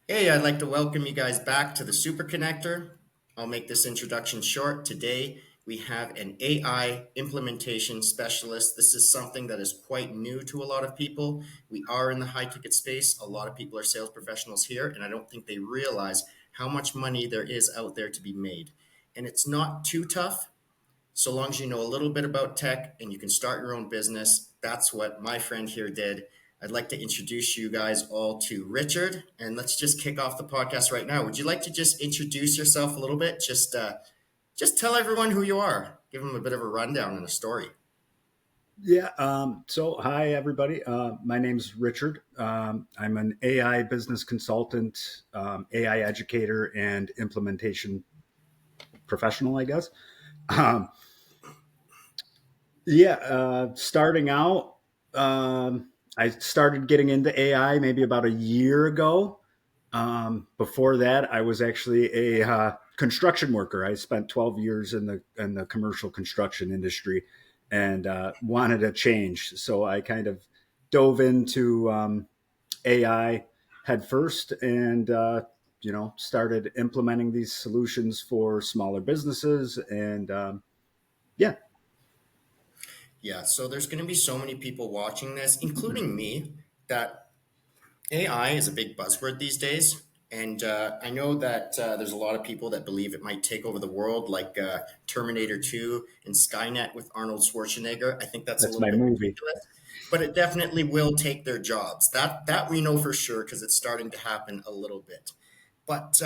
Hey, I'd like to welcome you guys back to the Super Connector. I'll make this introduction short. Today, we have an AI implementation specialist. This is something that is quite new to a lot of people. We are in the high ticket space. A lot of people are sales professionals here, and I don't think they realize how much money there is out there to be made. And it's not too tough. So long as you know a little bit about tech and you can start your own business. That's what my friend here did. I'd like to introduce you guys all to Richard, and let's just kick off the podcast right now. Would you like to just introduce yourself a little bit? Just tell everyone who you are. Give them a bit of a rundown and a story. Yeah. So, hi, everybody. My name's Richard. I'm an AI business consultant, AI educator, and implementation professional, I guess. Um, Starting out, I started getting into AI maybe about a year ago. Before that, I was actually a construction worker. I spent 12 years in the commercial construction industry, and wanted a change. So I kind of dove into AI head first, and started implementing these solutions for smaller businesses. And yeah, Yeah, so there's going to be so many people watching this, including me, that AI is a big buzzword these days. And I know that there's a lot of people that believe it might take over the world, like Terminator 2 and Skynet with Arnold Schwarzenegger. I think that's a that's little my bit movie. ridiculous, but it definitely will take their jobs. That we know for sure because it's starting to happen a little bit. But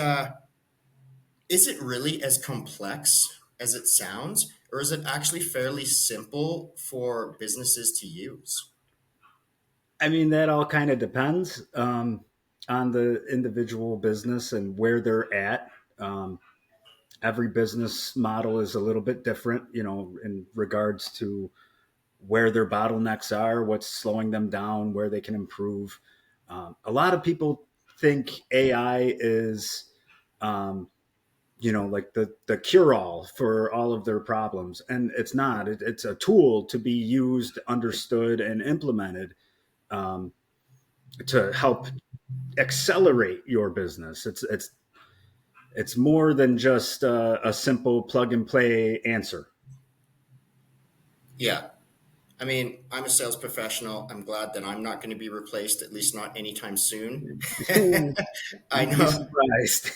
is it really as complex as it sounds, or is it actually fairly simple for businesses to use? I mean, that all kind of depends on the individual business and where they're at. Every business model is a little bit different, in regards to where their bottlenecks are, what's slowing them down, where they can improve. A lot of people think AI is, um, like the cure all for all of their problems. And it's not. It's a tool to be used, understood, and implemented um, to help accelerate your business. It's more than just a simple plug and play answer. Yeah, I mean, I'm a sales professional. I'm glad that I'm not going to be replaced, at least not anytime soon. Ooh, I you'd be know, surprised.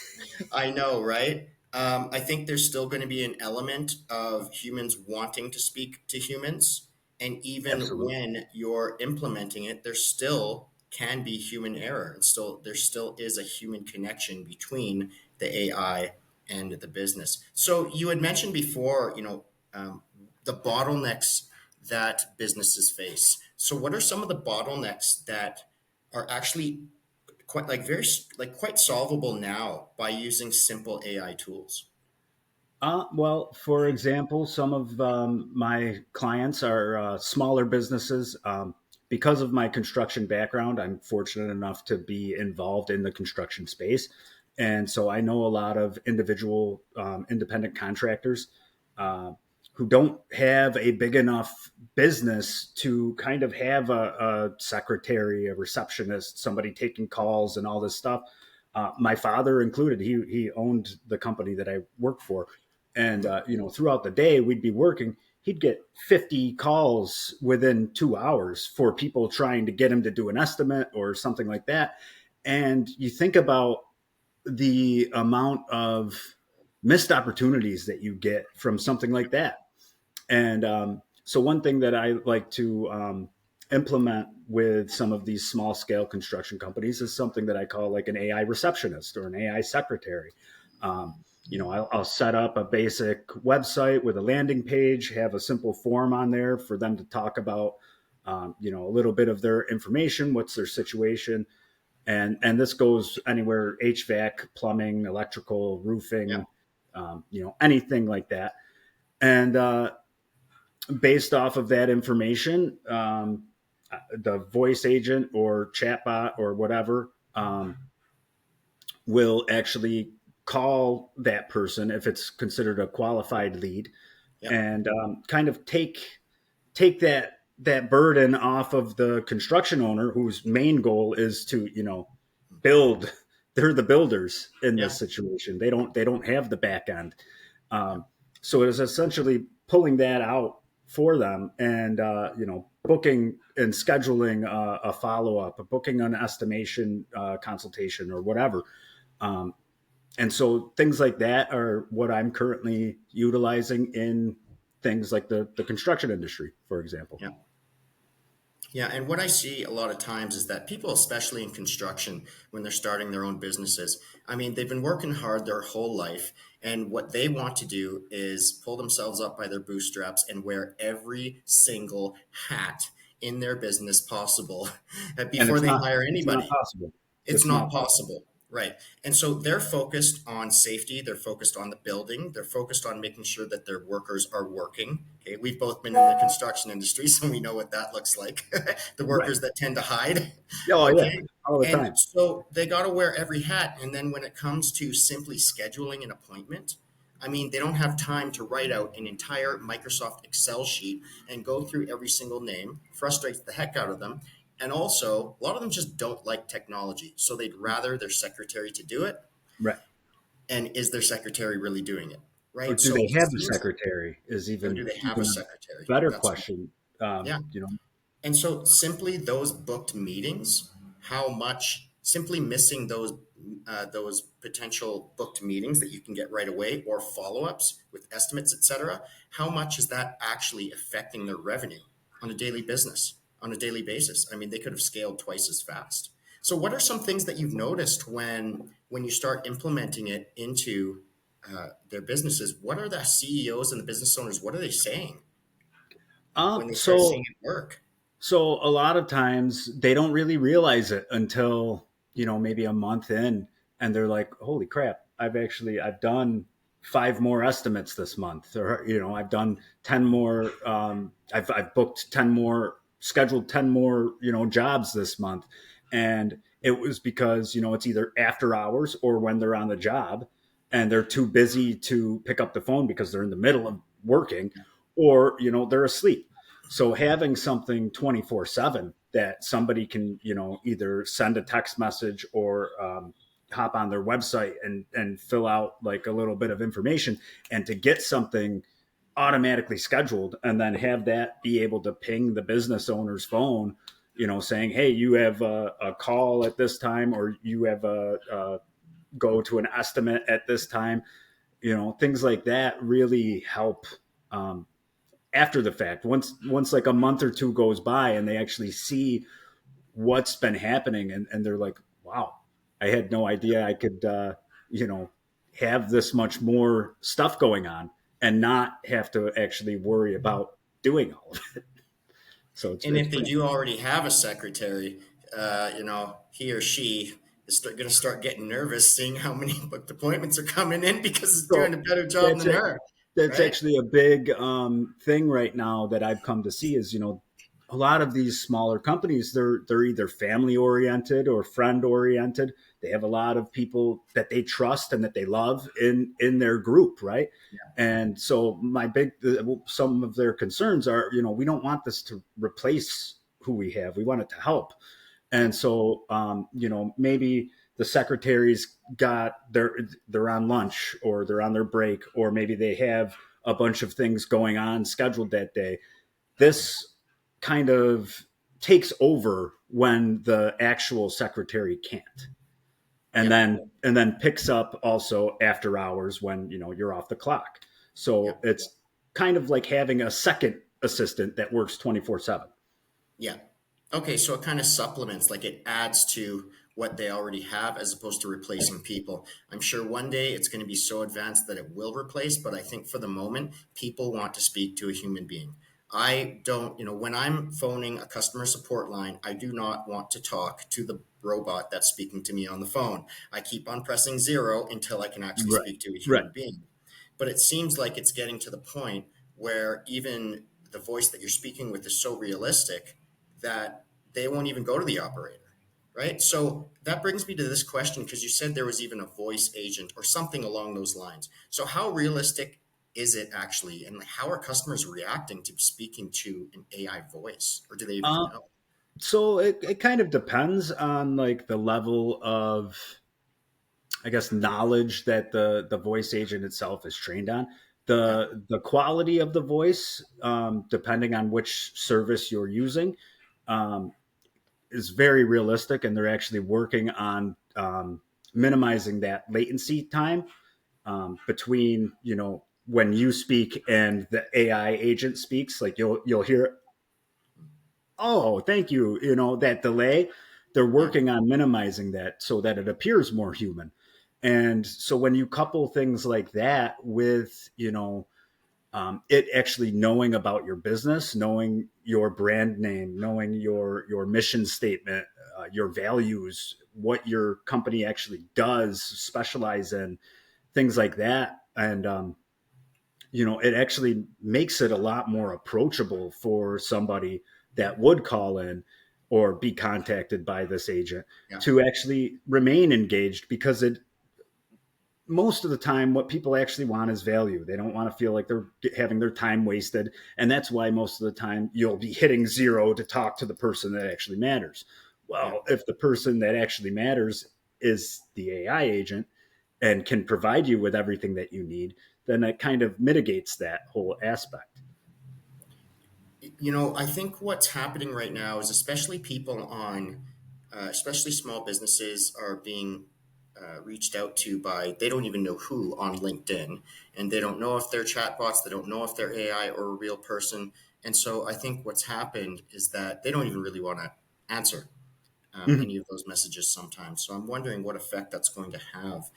I know, right? I think there's still going to be an element of humans wanting to speak to humans. And even Absolutely. when you're implementing it, there still can be human error. And still, there still is a human connection between the AI and the business. So you had mentioned before, the bottlenecks that businesses face. So what are some of the bottlenecks that are actually quite like very like quite solvable now by using simple AI tools? Well, for example, some of my clients are smaller businesses. Because of my construction background, I'm fortunate enough to be involved in the construction space. And so I know a lot of individual independent contractors uh, who don't have a big enough business to kind of have a secretary, a receptionist, somebody taking calls and all this stuff. My father included, he owned the company that I worked for, and throughout the day we'd be working. He'd get 50 calls within 2 hours for people trying to get him to do an estimate or something like that. And you think about the amount of missed opportunities that you get from something like that. And so one thing that I like to implement with some of these small scale construction companies is something that I call like an AI receptionist or an AI secretary. Um, I'll set up a basic website with a landing page, have a simple form on there for them to talk about, a little bit of their information, what's their situation, and this goes anywhere: HVAC, plumbing, electrical, Yeah. roofing, anything like that. And based off of that information, the voice agent or chatbot or whatever will actually call that person if it's considered a qualified lead, Yeah. and kind of take that burden off of the construction owner, whose main goal is to build they're the builders in Yeah. this situation. They don't have the back end. Yeah. Um, so it is essentially pulling that out for them, and booking and scheduling a follow up, booking an estimation consultation or whatever. Um, and so things like that are what I'm currently utilizing in things like the construction industry, for example. Yeah. Yeah, and what I see a lot of times is that people, especially in construction, when they're starting their own businesses, I mean, they've been working hard their whole life, and what they want to do is pull themselves up by their bootstraps and wear every single hat in their business possible And before they hire it's not anybody. possible. It's It's not not possible. possible. Right. And so they're focused on safety. They're focused on the building. They're focused on making sure that their workers are working. Okay. We've both been in the construction industry, so we know what that looks like. The Right. workers that tend to hide. Oh yeah, Okay. all the And time. so they got to wear every hat. And then when it comes to simply scheduling an appointment, I mean, they don't have time to write out an entire Microsoft Excel sheet and go through every single name, frustrates the heck out of them. And also, a lot of them just don't like technology. So they'd rather their secretary to do it. Right. And is their secretary really doing it? Or Right. do So they it have a seems, secretary? Is or do they have a even a secretary? better That's question. yeah. And so simply those booked meetings, how much simply missing those potential booked meetings that you can get right away or follow-ups with estimates, etc. How much is that actually affecting their revenue on a daily business, on a daily basis? I mean, they could have scaled twice as fast. So what are some things that you've noticed when you start implementing it into their businesses? What are the CEOs and the business owners, what are they saying when they start seeing So it work? So a lot of times they don't really realize it until, maybe a month in, and they're like, "Holy crap, I've done 5 more estimates this month," or I've done 10 more I've booked 10 more, scheduled 10 more, jobs this month. And it was because, it's either after hours or when they're on the job and they're too busy to pick up the phone because they're in the middle of working, or, they're asleep. So having something 24/7 that somebody can, either send a text message or hop on their website and fill out like a little bit of information, and to get something automatically scheduled, and then have that be able to ping the business owner's phone, saying, "Hey, you have a call at this time, or you have a go to an estimate at this time." Things like that really help. Um, After the fact, once like a month or two goes by and they actually see what's been happening, and they're like, "Wow, I had no idea I could you know have this much more stuff going on and not have to actually worry about doing all of it." So And it's if they pretty do already have a secretary, he or she is going to start getting nervous seeing how many booked appointments are coming in because it's doing so a better job that's than it. her, That's right? actually a big thing right now that I've come to see is, a lot of these smaller companies, they're either family oriented or friend oriented. They have a lot of people that they trust and that they love in their group, right? And so some of their concerns are, we don't want this to replace who we have. We want it to help. Yeah, And so, maybe the secretaries they're on lunch, or they're on their break, or maybe they have a bunch of things going on scheduled that day. This kind of takes over when the actual secretary can't, and yeah, then picks up also after hours when you're off the clock. yeah, So it's kind of like having a second assistant that works 24/7. yeah. Okay, so it kind of supplements, like it adds to what they already have as opposed to replacing people. I'm sure one day it's going to be so advanced that it will replace, but I think for the moment, people want to speak to a human being. I don't, when I'm phoning a customer support line, I do not want to talk to the robot that's speaking to me on the phone. I keep on pressing zero until I can actually Right. speak to a Right. human being. But it seems like it's getting to the point where even the voice that you're speaking with is so realistic that they won't even go to the operator, right? So that brings me to this question because you said there was even a voice agent or something along those lines. So how realistic is it actually, and how are customers reacting to speaking to an AI voice, or do they even Uh, know? so it kind of depends on like the level of I guess, knowledge that the voice agent itself is trained on. Yeah, The quality of the voice, depending on which service you're using, um, is very realistic, and they're actually working on minimizing that latency time between when you speak and the AI agent speaks. Like you'll hear, oh, thank you, that delay. They're yeah, working on minimizing that so that it appears more human. And so when you couple things like that with it actually knowing about your business, knowing your brand name, knowing your mission statement, your values, what your company actually does, specialize in, things like that, and it actually makes it a lot more approachable for somebody that would call in or be contacted by this agent yeah, to actually remain engaged, because it most of the time what people actually want is value. They don't want to feel like they're having their time wasted, and that's why most of the time you'll be hitting zero to talk to the person that actually matters. yeah. Well, if the person that actually matters is the AI agent and can provide you with everything that you need, then it kind of mitigates that whole aspect. I think what's happening right now is especially people especially small businesses are being reached out to by, they don't even know who on LinkedIn, and they don't know if they're chatbots, they don't know if they're AI or a real person. And so I think what's happened is that they don't even really want to answer Mhm. any of those messages sometimes. So I'm wondering what effect that's going to have.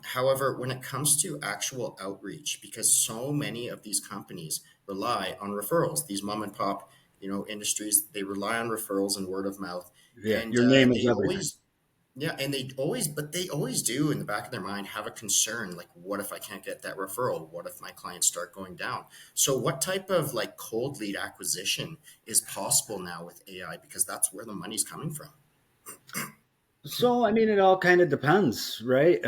However, when it comes to actual outreach, because so many of these companies rely on referrals, these mom and pop, industries, they rely on referrals and word of mouth, Yeah, and your name is they everything. always, yeah, and but they always do in the back of their mind have a concern, like, what if I can't get that referral? What if my clients start going down? So, what type of like cold lead acquisition is possible now with AI? Because that's where the money's coming from. So, I mean, it all kind of depends, right?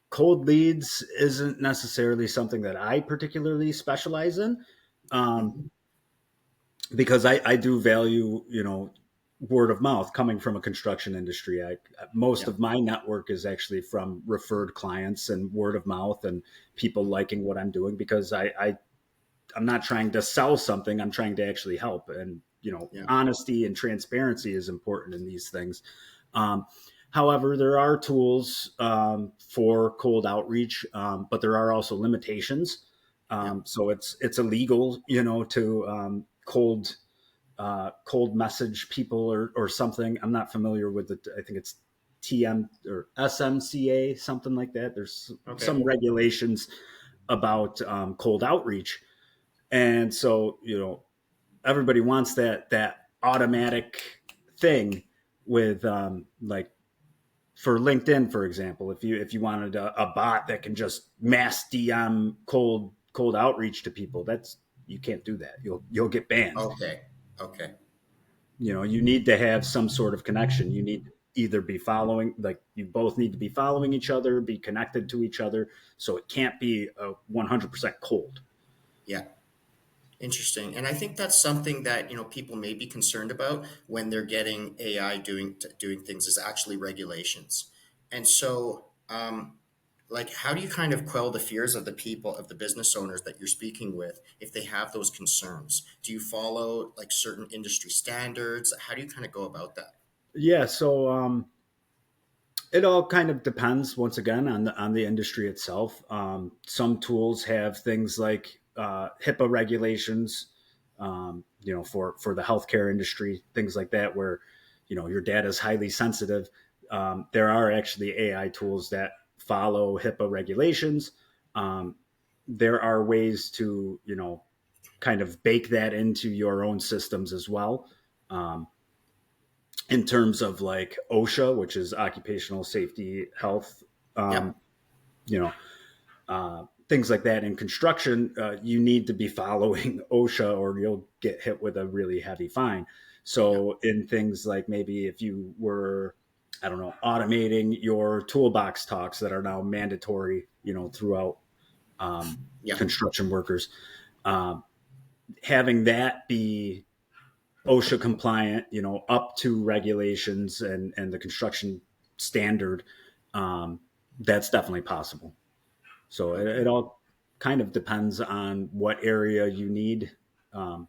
Cold leads isn't necessarily something that I particularly specialize in, um, Mhm. because I do value, word of mouth coming from a construction industry. Most Yeah, of my network is actually from referred clients and word of mouth and people liking what I'm doing, because I'm not trying to sell something. I'm trying to actually help. And, yeah, honesty and transparency is important in these things. Um, However, there are tools for cold outreach, but there are also limitations. yeah. So it's illegal, to cold message people or something. I'm not familiar with it. I think it's TM or SMCA, something like that. There's Okay. some regulations about cold outreach, and so everybody wants that automatic thing with like for LinkedIn, for example. If you wanted a bot that can just mass DM cold outreach to people, that's you can't do that. You'll get banned. Okay. Okay. You need to have some sort of connection. You need to either be following, like you both need to be following each other, be connected to each other. So it can't be a 100% cold. Yeah. Interesting. And I think that's something that, people may be concerned about when they're getting AI doing things, is actually regulations. And so, like, how do you kind of quell the fears of the people, of the business owners that you're speaking with, if they have those concerns? Do you follow like certain industry standards? How do you kind of go about that? Yeah. So it all kind of depends, once again, on the industry itself. Some tools have things like HIPAA regulations, for the healthcare industry, things like that, where your data is highly sensitive. There are actually AI tools that follow HIPAA regulations. Um, there are ways to kind of bake that into your own systems as well. Um, in terms of like OSHA, which is occupational safety health, um, Yep. you know, things like that. In construction, you need to be following OSHA or you'll get hit with a really heavy fine. Yep. So in things like maybe if you were, I don't know, automating your toolbox talks that are now mandatory, throughout Yeah. construction workers, um, having that be OSHA compliant, up to regulations and the construction standard, um, that's definitely possible. So Okay. it all kind of depends on what area you need. Um,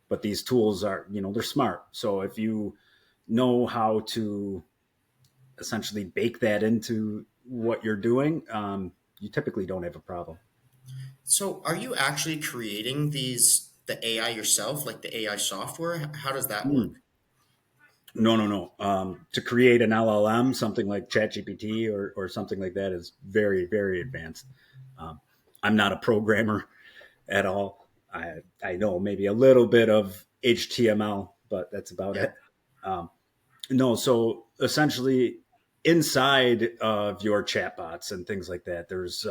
but these tools are, they're smart. So if you know how to essentially bake that into what you're doing, you typically don't have a problem. So are you actually creating the AI yourself, like the AI software? How does that Mm. work? No, no, no. To create an LLM, something like ChatGPT or something like that is very, very advanced. Um, I'm not a programmer at all. I know maybe a little bit of HTML, but that's about Yeah. it. Um, no, so essentially, inside of your chatbots and things like that, there's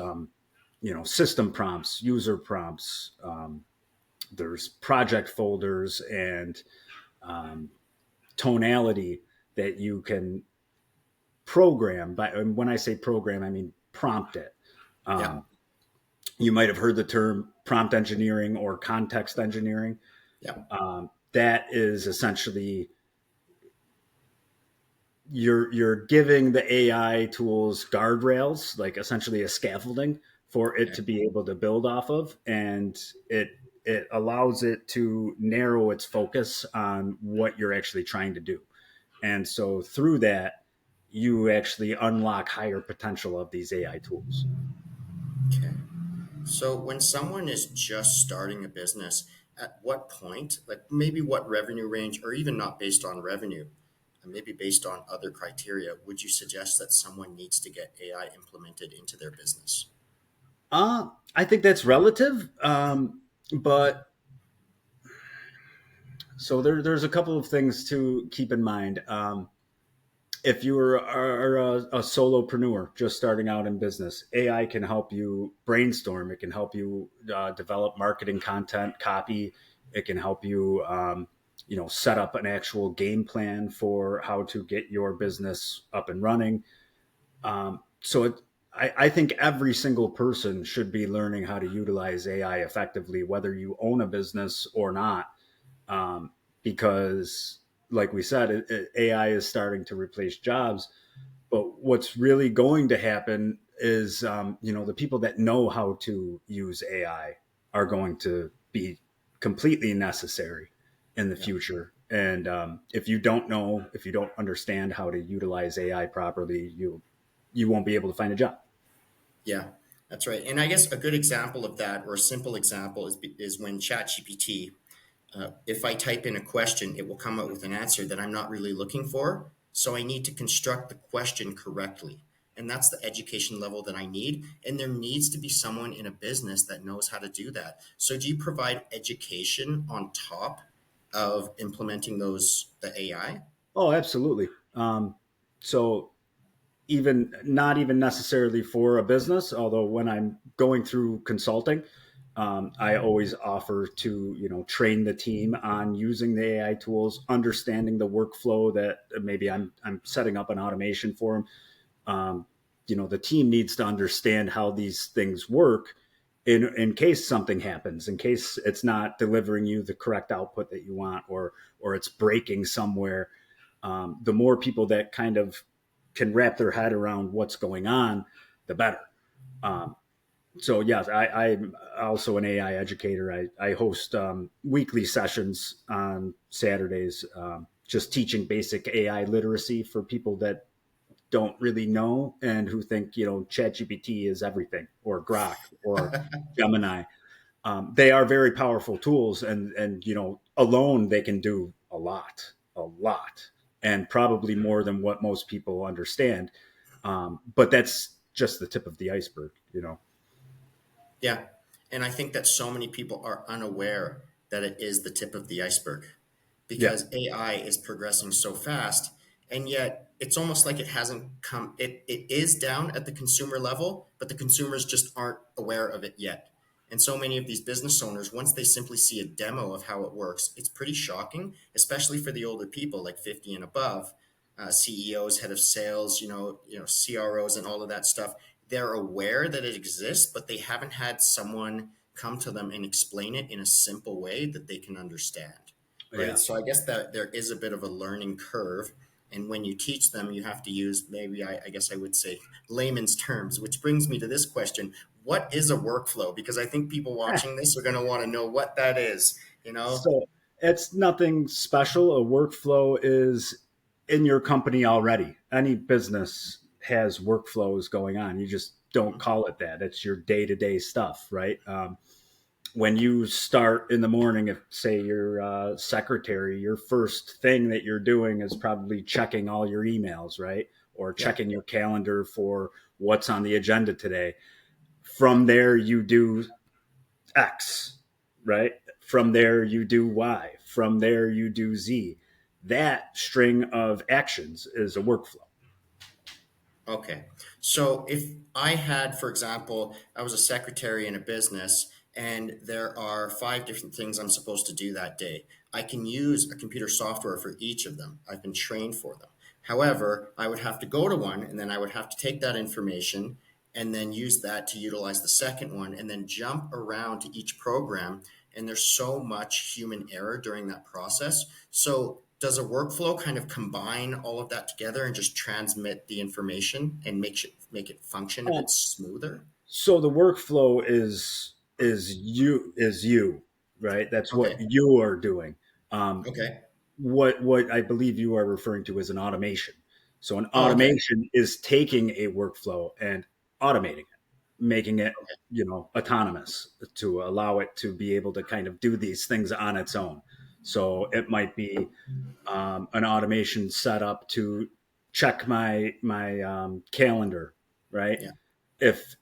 system prompts, user prompts. There's project folders and um, tonality that you can program. But when I say program, I mean prompt it. Yeah. Um, you might have heard the term prompt engineering or context engineering. Yeah. That is essentially you're giving the AI tools guardrails, like essentially a scaffolding for it Okay. to be able to build off of, and it allows it to narrow its focus on what you're actually trying to do. And so through that, you actually unlock higher potential of these AI tools. Okay. So when someone is just starting a business, at what point, like maybe what revenue range, or even not based on revenue, maybe based on other criteria, would you suggest that someone needs to get AI implemented into their business? I think that's relative, but so there's a couple of things to keep in mind. If you are a solopreneur just starting out in business, AI can help you brainstorm. It can help you develop marketing content, copy. It can help you, set up an actual game plan for how to get your business up and running. So I think every single person should be learning how to utilize AI effectively, whether you own a business or not, um, because, like we said, AI is starting to replace jobs. But what's really going to happen is, the people that know how to use AI are going to be completely necessary in the Yeah. future. And if you don't know, if you don't understand how to utilize AI properly, you won't be able to find a job. Yeah, that's right. And I guess a good example of that, or a simple example, is when ChatGPT, if I type in a question, it will come up with an answer that I'm not really looking for. So I need to construct the question correctly. And that's the education level that I need. And there needs to be someone in a business that knows how to do that. So do you provide education on top of implementing the AI? Oh, absolutely. So even not even necessarily for a business, although when I'm going through consulting, I always offer to train the team on using the AI tools, understanding the workflow that maybe I'm setting up an automation for them. Um, the team needs to understand how these things work in case something happens, in case it's not delivering you the correct output that you want, or it's breaking somewhere. The more people that kind of can wrap their head around what's going on, the better. Um, so yes, I'm also an AI educator. I host weekly sessions on Saturdays, just teaching basic AI literacy for people that don't really know and who think ChatGPT is everything, or Grok or Gemini. They are very powerful tools, and alone they can do a lot, and probably more than what most people understand. But that's just the tip of the iceberg. Yeah. And I think that so many people are unaware that it is the tip of the iceberg Yeah, because AI is progressing so fast. And yet it's almost like it hasn't come, it is down at the consumer level, but the consumers just aren't aware of it yet. And so many of these business owners, once they simply see a demo of how it works, it's pretty shocking, especially for the older people like 50 and above, CEOs, head of sales, CROs, and all of that stuff. They're aware that it exists, but they haven't had someone come to them and explain it in a simple way that they can understand. Right. yeah, So I guess that there is a bit of a learning curve. And when you teach them, you have to use maybe, I guess I would say, layman's terms, which brings me to this question. What is a workflow? Because I think people watching this are going to want to know what that is, you know? So it's nothing special. A workflow is in your company already. Any business has workflows going on. You just don't call it that. It's your day to day stuff, right? When you start in the morning, if say you're a secretary, your first thing that you're doing is probably checking all your emails, right? Or Yeah, checking your calendar for what's on the agenda today. From there, you do X, right? From there, you do Y. From there, you do Z. That string of actions is a workflow. okay. So if I had, for example, I was a secretary in a business and there are five different things I'm supposed to do that day, I can use a computer software for each of them. I've been trained for them. However, I would have to go to one and then I would have to take that information and then use that to utilize the second one and then jump around to each program. And there's so much human error during that process. So does a workflow kind of combine all of that together and just transmit the information and make it function a Um, bit smoother? so the workflow is you, right? That's what Okay. you are doing. Um, Okay. what I believe you are referring to is an automation. So an Oh, okay. automation is taking a workflow and automating it, making it, autonomous to allow it to be able to kind of do these things on its own. So it might be an automation set up to check my calendar, right? Yeah. If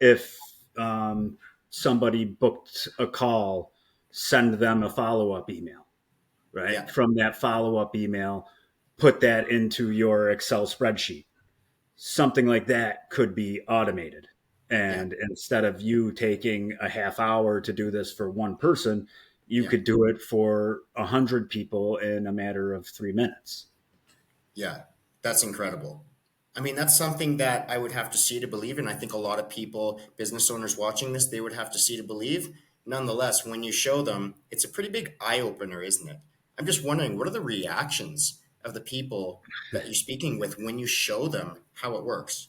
somebody booked a call, send them a follow up email, right? Yeah. From that follow up email, put that into your Excel spreadsheet. Something like that could be automated. Yeah. And instead of you taking a half hour to do this for one person, you Yeah. could do it for 100 people in a matter of 3 minutes. Yeah, that's incredible. I mean, that's something that I would have to see to believe, and I think a lot of people, business owners watching this, they would have to see to believe. Nonetheless, when you show them, it's a pretty big eye opener, isn't it? I'm just wondering, what are the reactions of the people that you're speaking with when you show them how it works?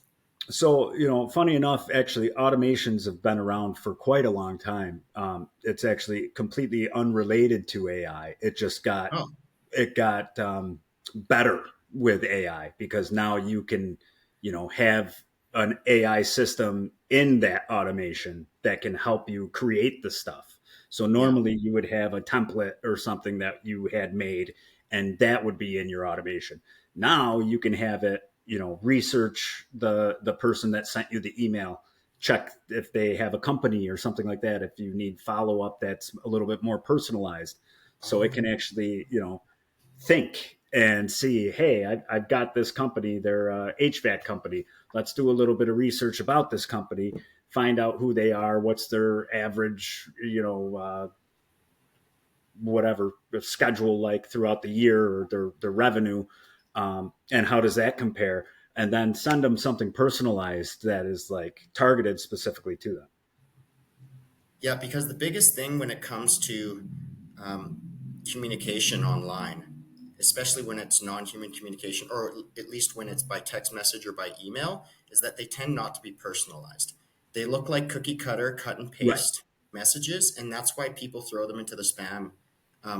So, funny enough, actually, automations have been around for quite a long time. It's actually completely unrelated to AI. Oh, It got better with AI because now you can, have an AI system in that automation that can help you create the stuff. So yeah, normally you would have a template or something that you had made, and that would be in your automation. Now you can have it, research the person that sent you the email, check if they have a company or something like that. If you need follow up, that's a little bit more personalized. So it oh, can actually, think and see, hey, I've got this company, they're a HVAC company. Let's do a little bit of research about this company, find out who they are, what's their average, whatever schedule like throughout the year or their revenue, and how does that compare? And then send them something personalized that is like targeted specifically to them. yeah, because the biggest thing when it comes to um, communication online, especially when it's non-human communication, or at least when it's by text message or by email, is that they tend not to be personalized. They look like cookie cutter, cut and Right. paste messages, and that's why people throw them into the spam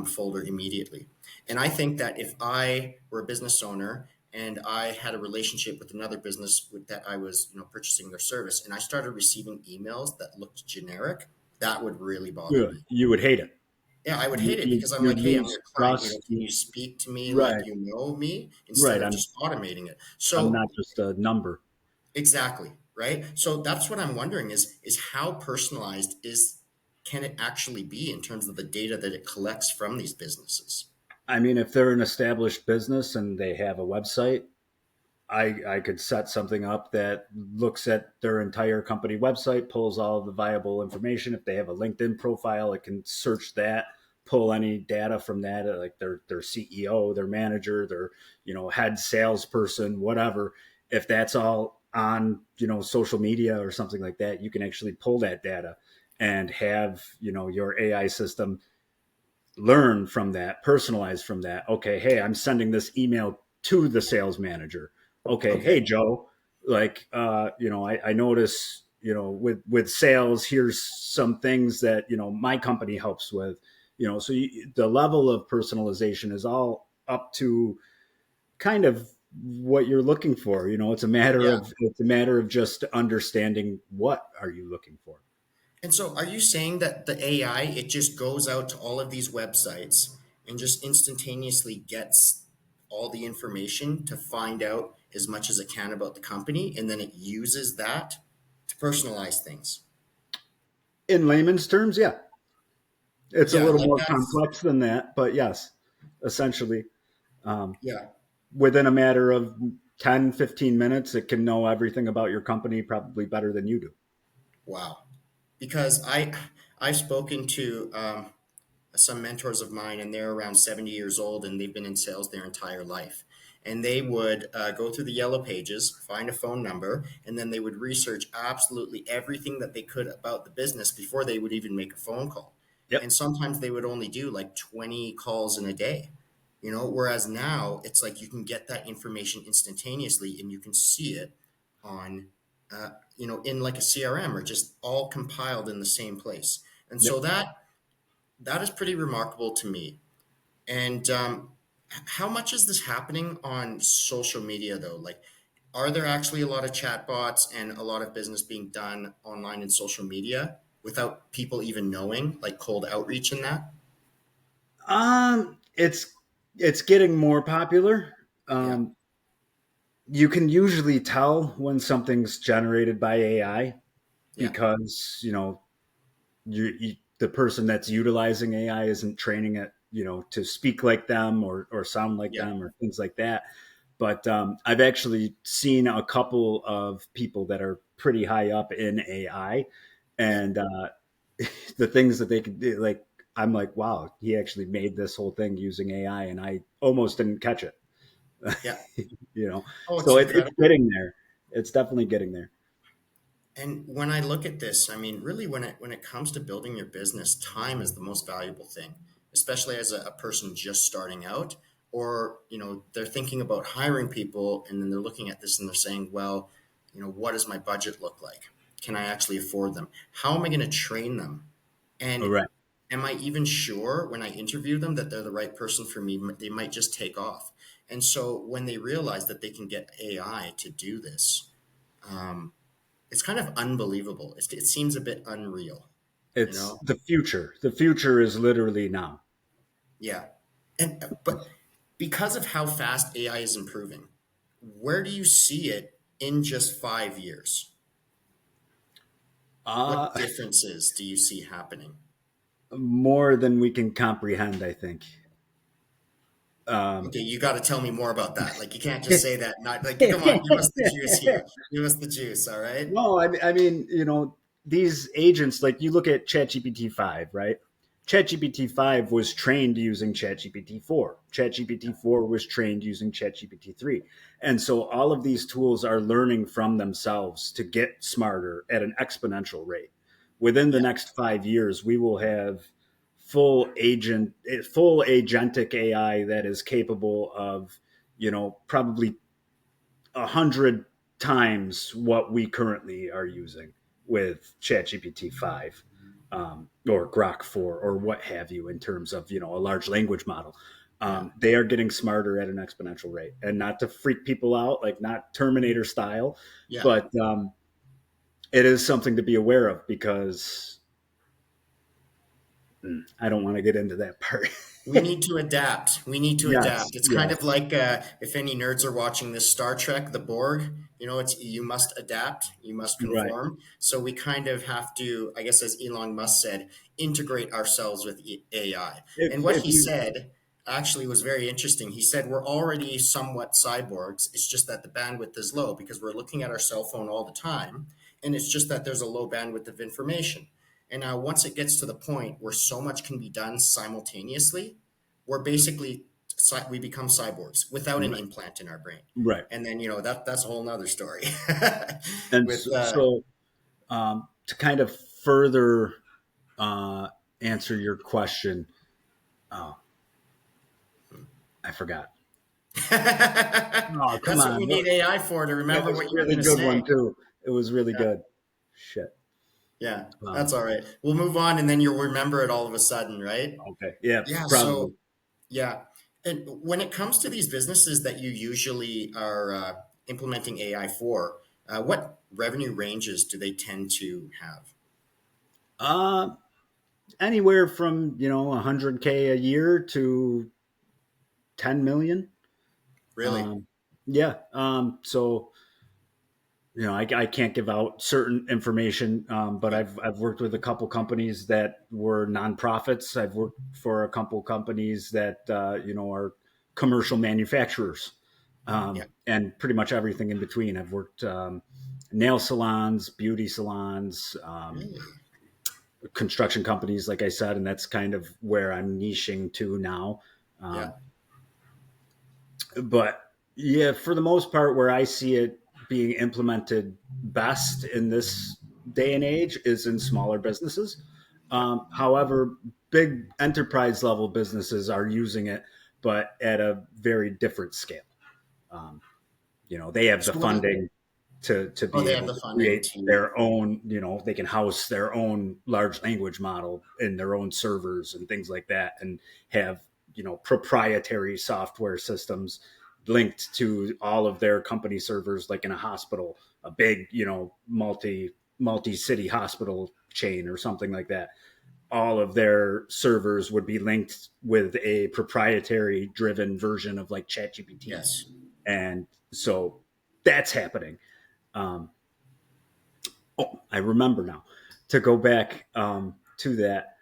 folder immediately. And I think that if I were a business owner and I had a relationship with another business that I was, purchasing their service, and I started receiving emails that looked generic, that would really bother Yeah, me. you would hate it. Yeah, I would hate it because I'm You'd like, hey, I'm lose your client. trust. Can you speak to me like Right. you know me instead Right. of I'm just automating it? I'm So not just a number. exactly, right? So that's what I'm wondering is how personalized is can it actually be in terms of the data that it collects from these businesses? I mean, if they're an established business and they have a website, I could set something up that looks at their entire company website, pulls all the viable information. If they have a LinkedIn profile, it can search that, pull any data from that, like their CEO, their manager, their head salesperson, whatever. If that's all on social media or something like that, you can actually pull that data and have your AI system learn from that, personalize from that. Okay, hey, I'm sending this email to the sales manager. Okay, Okay. hey Joe, like I notice with sales, here's some things that my company helps with. So the level of personalization is all up to kind of what you're looking for. Yeah. It's a matter of just understanding what are you looking for. And so are you saying that the AI, it just goes out to all of these websites and just instantaneously gets all the information to find out as much as it can about the company, and then it uses that to personalize things? In layman's terms, yeah, it's a Yeah, little like more that's, complex than that, but yes, essentially, um, yeah, within a matter of 10-15 minutes, it can know everything about your company probably better than you do. wow. Because I've spoken to some mentors of mine, and they're around 70 years old, and they've been in sales their entire life. And they would go through the yellow pages, find a phone number, and then they would research absolutely everything that they could about the business before they would even make a phone call. And Yep. sometimes they would only do like 20 calls in a day, whereas now it's like you can get that information instantaneously and you can see it on, in like a CRM, or just all compiled in the same place. And so Yep. that is pretty remarkable to me. And how much is this happening on social media, though? Like, are there actually a lot of chatbots and a lot of business being done online and social media without people even knowing, like cold outreach and that? It's getting more popular. Yeah, You can usually tell when something's generated by AI yeah, because the person that's utilizing AI isn't training it, to speak like them or sound like yeah, them or things like that. But I've actually seen a couple of people that are pretty high up in AI, yeah, and the things that they could do, like I'm like, wow, he actually made this whole thing using AI, and I almost didn't catch it. yeah. you know, Oh, it's so it's incredible. getting there. It's definitely getting there. And when I look at this, I mean, really, when it comes to building your business, time is the most valuable thing, especially as a person just starting out, or they're thinking about hiring people, and then they're looking at this and they're saying, well, what does my budget look like? Can I actually afford them? How am I going to train them? All And right. am I even sure when I interview them that they're the right person for me? They might just take off. And so when they realize that they can get AI to do this, um, it's kind of unbelievable. It seems a bit unreal, you It's know? the future. The future is literally now. Yeah. But because of how fast AI is improving, where do you see it in just 5 years? Uh, What differences do you see happening? More than we can comprehend, I think. Um, Okay, you got to tell me more about that. Like, you can't just say that. Not like, come on, give us the juice here. Give us the juice. All right. No, I mean, these agents, like you look at ChatGPT 5, right? ChatGPT 5 was trained using ChatGPT 4. ChatGPT 4 was trained using ChatGPT 3. And so all of these tools are learning from themselves to get smarter at an exponential rate. Within the Yeah. next 5 years, we will have full agentic AI that is capable of, probably 100 times what we currently are using with ChatGPT 5 or Grok 4 or what have you in terms of a large language model. Yeah. They are getting smarter at an exponential rate, and not to freak people out, like not Terminator style, Yeah. but it is something to be aware of because I don't want to get into that part. We need to adapt. We need to Yes, adapt. It's kind of yes, like if any nerds are watching this Star Trek, the Borg, it's you must adapt, you must right. conform. So we kind of have to, I guess, as Elon Musk said, integrate ourselves with AI. And what If he you said actually was very interesting. He said we're already somewhat cyborgs. It's just that the bandwidth is low because we're looking at our cell phone all the time. And it's just that there's a low bandwidth of information. And now, once it gets to the point where so much can be done simultaneously, we're basically we become cyborgs without an right, implant in our brain. right, And then that's a whole nother story. and With to kind of further answer your question. Oh, I forgot. Oh, come That's what we on. need AI for, to That remember was what a you were really going to good say. one too. It was really Yeah. good. Shit. Yeah. Um, That's all right. We'll move on and then you'll remember it all of a sudden, right? okay. Yeah, Yeah. probably. So, yeah. And when it comes to these businesses that you usually are implementing AI for, what revenue ranges do they tend to have? Uh, Anywhere from 100K a year to 10 million. Really? Um, yeah. So I can't give out certain information, but Yeah. I've worked with a couple companies that were nonprofits. I've worked for a couple companies that are commercial manufacturers, Yeah. and pretty much everything in between. I've worked nail salons, beauty salons, Really? construction companies, like I said, and that's kind of where I'm niching to now. Yeah. Um, but yeah, for the most part, where I see it being implemented best in this day and age is in smaller businesses. Yeah. However, big enterprise level businesses are using it, but at a very different scale. Um, they have the So what do you, funding to oh, be they have able the to funding create to, their own. They can house their own large language model in their own servers and things like that, and have proprietary software systems linked to all of their company servers, like in a hospital, a big multi city hospital chain or something like that. All of their servers would be linked with a proprietary driven version of like ChatGPT, yes. and so that's happening. um, oh, I remember now, to go back to that.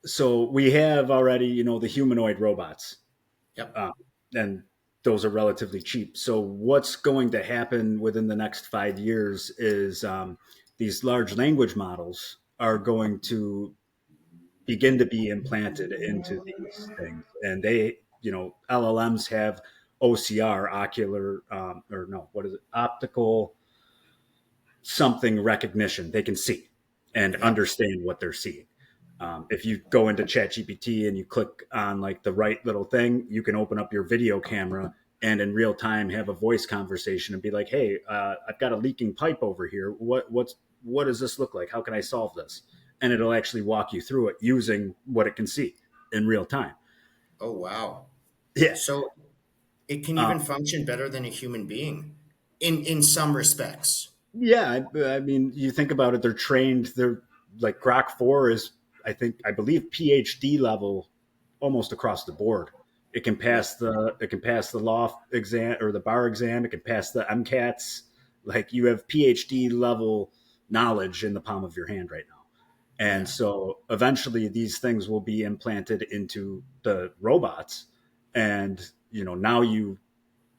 So we have already, the humanoid robots, Yep. uh, and those are relatively cheap. So what's going to happen within the next 5 years is, these large language models are going to begin to be implanted into these things, and LLMs have OCR, ocular, or no, what is it, optical something recognition. They can see and Yep. understand what they're seeing. If you go into ChatGPT and you click on like the right little thing, you can open up your video camera and in real time have a voice conversation and be like, "Hey, I've got a leaking pipe over here. What does this look like? How can I solve this?" And it'll actually walk you through it using what it can see in real time. Oh, wow. Yeah. So it can Uh, even function better than a human being in some respects. Yeah, I mean, you think about it. They're trained. They're like Grok 4 is, I believe, PhD level, almost across the board. Yeah. It can pass the law exam or the bar exam. It can pass the MCATs. Like, you have PhD level knowledge in the palm of your hand right now. And Yeah. so eventually these things will be implanted into the robots, and now you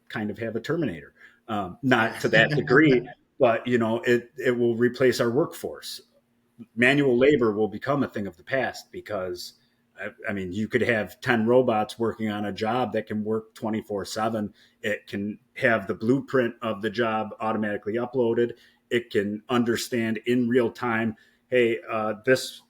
kind of have a Terminator. Not Yeah. to that degree, but it will replace our workforce. Manual labor will become a thing of the past, because I mean, you could have 10 robots working on a job that can work 24/7. It can have the blueprint of the job automatically uploaded. It can understand in real time, hey, this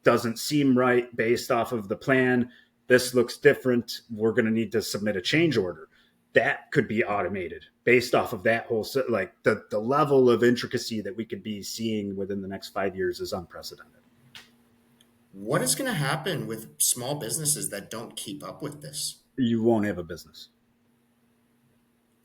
doesn't seem right based off of the plan. This looks different. We're going to need to submit a change order. That could be automated based off of that whole, like, the level of intricacy that we could be seeing within the next 5 years is unprecedented. What is going to happen with small businesses that don't keep up with this? You won't have a business.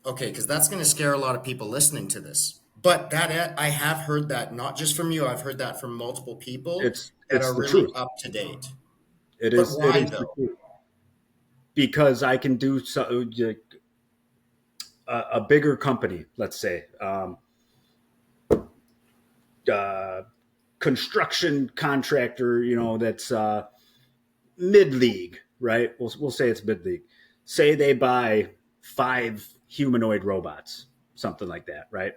Okay, because that's going to scare a lot of people listening to this. But that I have heard that not just from you, I've heard that from multiple people that It's are the really truth. up to date. But It why is the though? truth, because I can do so. A bigger company, let's say, uh, construction contractor, that's mid league, right? We'll say it's mid league. Say they buy 5 humanoid robots, something like that, right?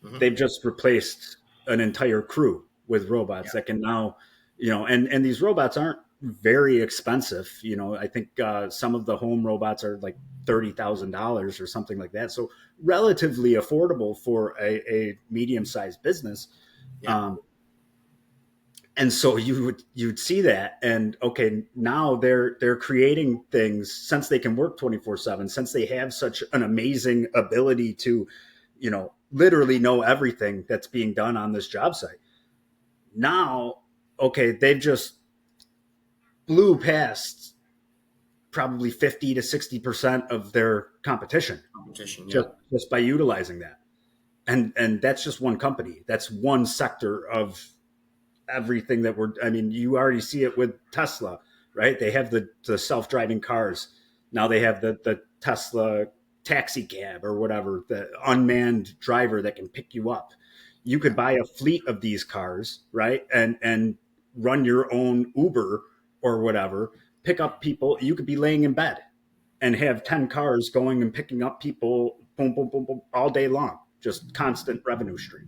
Hmm. They've just replaced an entire crew with Yeah. robots that can now, and these robots aren't very expensive. I think some of the home robots are like $30,000 or something like that. So relatively affordable for a medium sized business. Yeah. Um, And so you'd see that, and okay, now they're creating things since they can work 24/7, since they have such an amazing ability to, literally know everything that's being done on this job site. Now, okay, they've just blew past probably 50 to 60% of their competition Competition. just Yep. just by utilizing that. And that's just one company. That's one sector of everything that I mean, you already see it with Tesla, right? They have the self-driving cars. Now they have the Tesla taxi cab or whatever, the unmanned driver that can pick you up. You could Yeah. buy a fleet of these cars, right? And run your own Uber or whatever, pick up people. You could be laying in bed and have 10 cars going and picking up people, boom, boom, boom, boom, all day long. Just constant revenue stream.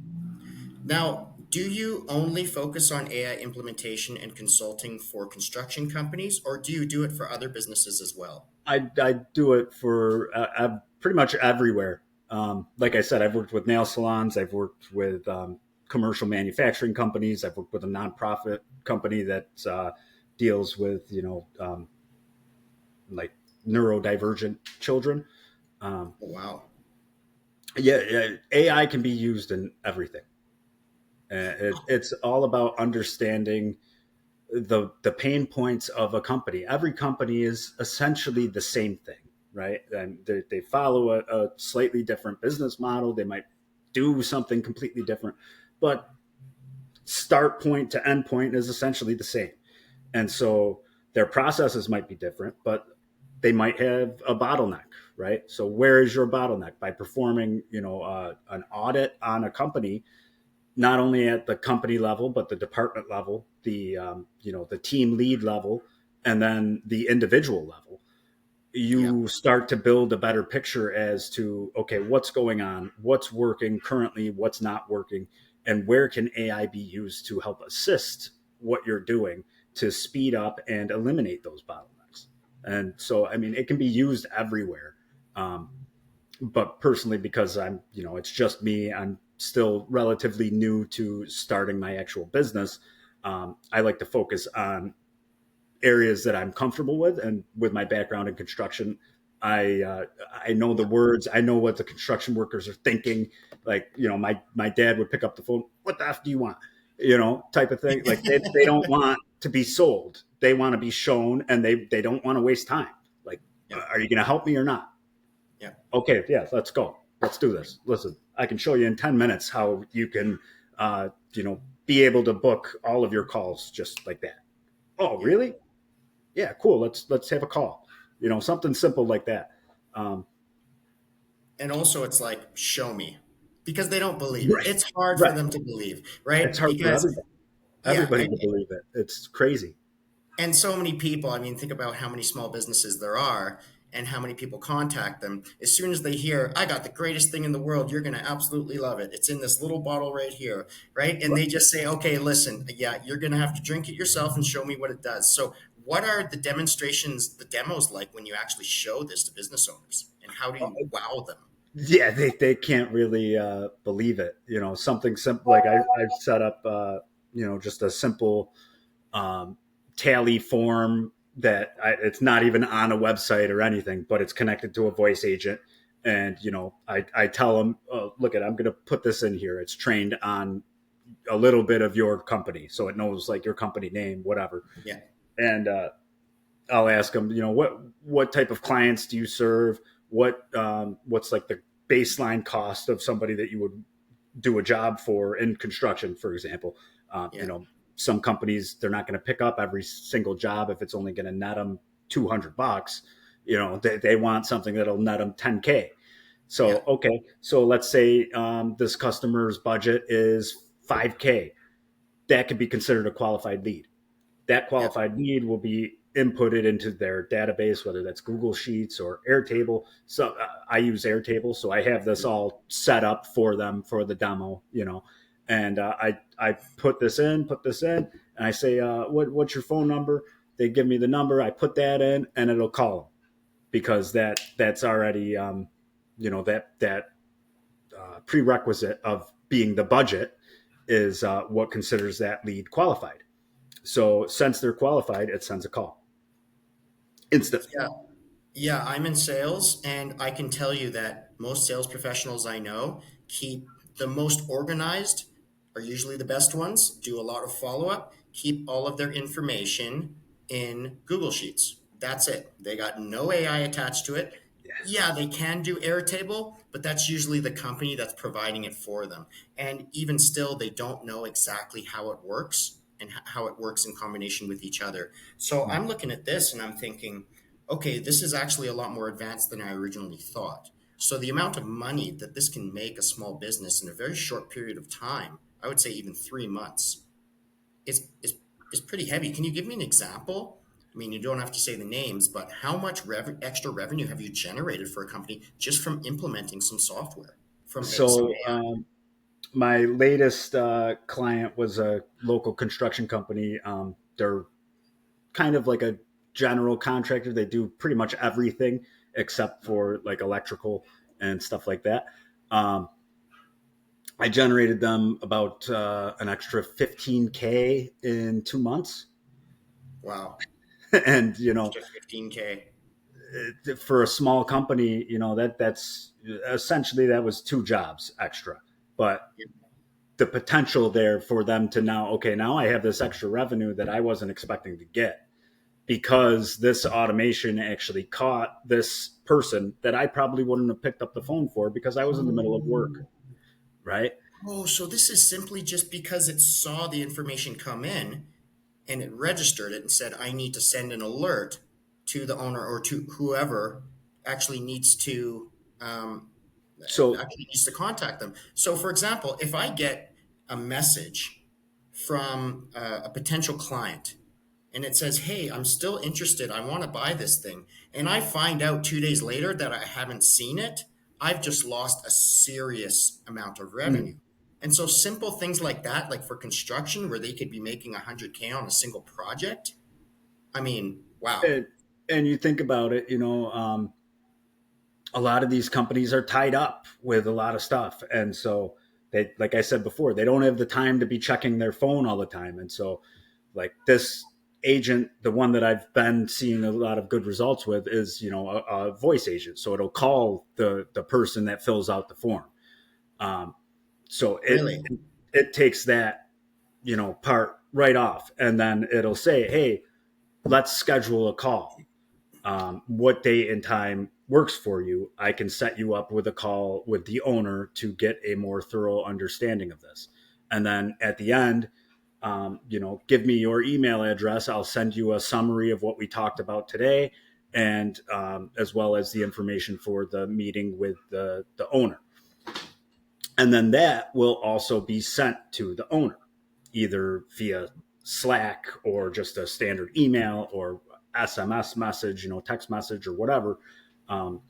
Now, do you only focus on AI implementation and consulting for construction companies, or do you do it for other businesses as well? I do it for pretty much everywhere. Like I said, I've worked with nail salons. I've worked with commercial manufacturing companies. I've worked with a nonprofit company that deals with like neurodivergent children. Um, Oh, wow. yeah, AI can be used in everything. It's all about understanding the pain points of a company. Every company is essentially the same thing, right? And they follow a slightly different business model. They might do something completely different, but start point to end point is essentially the same. And so their processes might be different, but they might have a bottleneck, right? So where is your bottleneck? By performing, an audit on a company, not only at the company level but the department level, the team lead level, and then the individual level. Yeah. You start to build a better picture as to, okay, what's going on, what's working currently, what's not working, and where can AI be used to help assist what you're doing to speed up and eliminate those bottlenecks. And so, I mean, it can be used everywhere. um, but personally, because it's just me, I'm still relatively new to starting my actual business. I like to focus on areas that I'm comfortable with, and with my background in construction, I know the Yeah. words, I know what the construction workers are thinking. Like, my dad would pick up the phone, "What the f do you want?" Type of thing. Like, they don't want to be sold; they want to be shown, and they don't want to waste time. Like, Yeah. are you going to help me or not? Yeah. Okay, yeah, let's go. Let's do this. Listen, I can show you in 10 minutes how you can, be able to book all of your calls just like that. Oh, Yeah. really? Yeah, cool. Let's have a call. Something simple like that. Um, And also, it's like, show me, because they don't believe it. right, It's hard for right. them to believe, It's right? hard for Because, yeah. everybody to believe it. It's crazy. And so many people, I mean, think about how many small businesses there are and how many people contact them. As soon as they hear, I got the greatest thing in the world, you're going to absolutely love it. It's in this little bottle right here, right? And they just say, okay, listen, yeah, you're going to have to drink it yourself and show me what it does. So, what are the demonstrations, the demos like when you actually show this to business owners? And how do you wow them? Yeah, they can't really believe it. Something simple like I've set up, just a simple um, tally form that it's not even on a website or anything, but it's connected to a voice agent. And I tell them, look, I'm going to put this in here. It's trained on a little bit of your company, so it knows like your company name, whatever. Yeah. And I'll ask them, what type of clients do you serve? What's like the baseline cost of somebody that you would do a job for in construction, for example. Um, you Yeah. know, some companies, they're not going to pick up every single job if it's only going to net them $200. They want something that'll net them 10K. Yeah. So okay, so let's say this customer's budget is 5K. That could be considered a qualified lead. That Yeah. qualified lead will be inputted into their database, whether that's Google Sheets or Airtable. So I use Airtable, so I have this all set up for them for the demo, and I put this in, and I say, what's your phone number? They give me the number. I put that in, and it'll call them because that's already, that prerequisite of being the budget is what considers that lead qualified. So since they're qualified, it sends a call instantly. Yeah. Yeah, I'm in sales, and I can tell you that most sales professionals I know keep the most organized, are usually the best ones, do a lot of follow up, keep all of their information in Google Sheets. That's it. They got no AI attached to it. Yeah, they can do Airtable, but that's usually the company that's providing it for them. And even still, they don't know exactly how it works and how it works in combination with each other. So I'm looking at this and I'm thinking, okay, this is actually a lot more advanced than I originally thought. So the amount of money that this can make a small business in a very short period of time, I would say even 3 months, is pretty heavy. Can you give me an example? I mean, you don't have to say the names, but how much extra revenue have you generated for a company just from implementing some software from some So AI? my latest client was a local construction company. They're kind of like a general contractor. They do pretty much everything except for like electrical and stuff like that. Um, I generated them about an extra 15K in 2 months. Wow, And, extra 15K. for a small company, that's essentially that was 2 jobs extra. But the potential there for them to now, okay, now I have this extra revenue that I wasn't expecting to get because this automation actually caught this person that I probably wouldn't have picked up the phone for because I was in the middle of work, right? Oh, so this is simply just because it saw the information come in and it registered it and said, I need to send an alert to the owner or to whoever actually needs to um, So, actually needs to contact them. So, for example, if I get a message from a potential client and it says, hey, I'm still interested, I want to buy this thing, and I find out 2 days later that I haven't seen it, I've just lost a serious amount of revenue. And so simple things like that, like for construction where they could be making 100K on a single project, I mean, wow. and, and you think about it, a lot of these companies are tied up with a lot of stuff. And so they, like I said before, they don't have the time to be checking their phone all the time. And so like this agent, the one that I've been seeing a lot of good results with is, a voice agent. So it'll call the person that fills out the form. Um, so Really? it takes that, part right off. And then it'll say, hey, let's schedule a call. What date and time works for you. I can set you up with a call with the owner to get a more thorough understanding of this. And then at the end, give me your email address. I'll send you a summary of what we talked about today, and as well as the information for the meeting with the owner. And then that will also be sent to the owner, either via Slack or just a standard email or SMS message, text message or whatever. Um,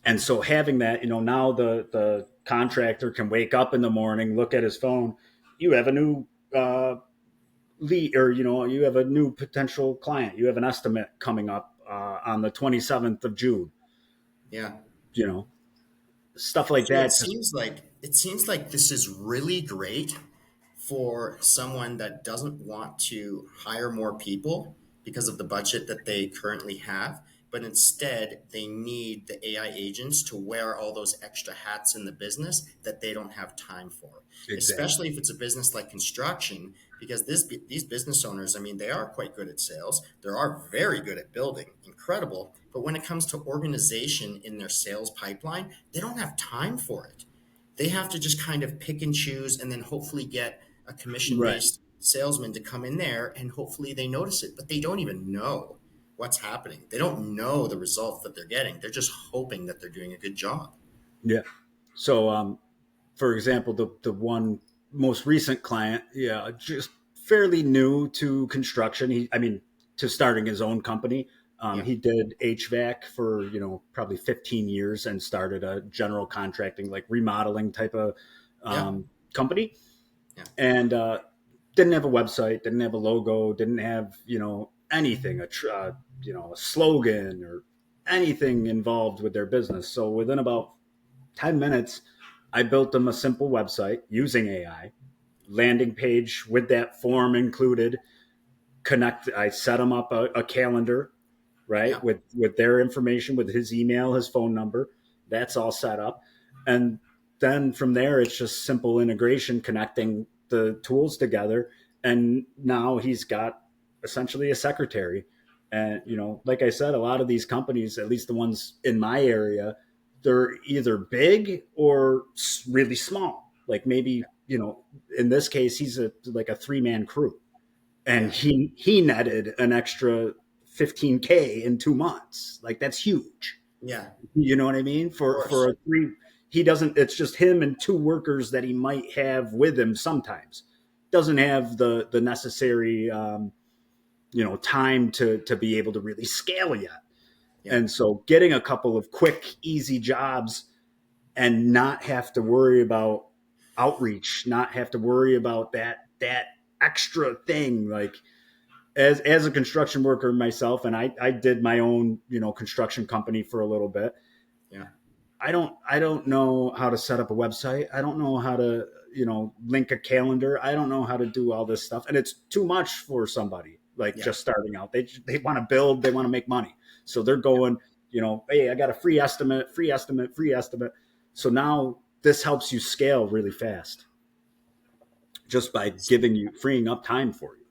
and so having that, now the contractor can wake up in the morning, look at his phone. You have a new lead, or you have a new potential client. You have an estimate coming up on the 27th of June. Yeah. You know, stuff like So that. Just it seems like this is really great for someone that doesn't want to hire more people because of the budget that they currently have, but instead they need the AI agents to wear all those extra hats in the business that they don't have time for. exactly Especially if it's a business like construction, because these business owners, I mean, they are quite good at sales. They are very good at building, incredible. But when it comes to organization in their sales pipeline, they don't have time for it. They have to just kind of pick and choose and then hopefully get a commission right. based salesman to come in there and hopefully they notice it, but they don't even know what's happening. They don't know the results that they're getting. They're just hoping that they're doing a good job. Yeah. So, for example, the one most recent client, yeah, just fairly new to construction. I mean, to starting his own company. Yeah. He did HVAC for probably 15 years and started a general contracting, like remodeling type of Yeah. company, Yeah. and didn't have a website, didn't have a logo, didn't have anything, a slogan or anything involved with their business. So within about 10 minutes, I built them a simple website using AI, landing page with that form included. connect. I set him up a calendar, right, Yeah. with their information, with his email, his phone number. That's all set up, and then from there, it's just simple integration, connecting the tools together, and now he's got essentially a secretary. And like I said, a lot of these companies, at least the ones in my area, they're either big or really small. Like maybe in this case, he's like a 3-man crew, and Yeah. he netted an extra 15K in 2 months. Like that's huge. Yeah. You know what I mean? Of For course. a three, he doesn't. It's just him and 2 workers that he might have with him sometimes. Doesn't have the necessary time to be able to really scale yet. Yeah. And so getting a couple of quick, easy jobs and not have to worry about outreach, not have to worry about that extra thing. Like as a construction worker myself, and I did my own construction company for a little bit. Yeah. I don't know how to set up a website. I don't know how to link a calendar. I don't know how to do all this stuff, and it's too much for somebody like Yeah. just starting out. They want to build, they want to make money, so they're going, hey, I got a free estimate, free estimate, free estimate. So now this helps you scale really fast just by freeing up time for you.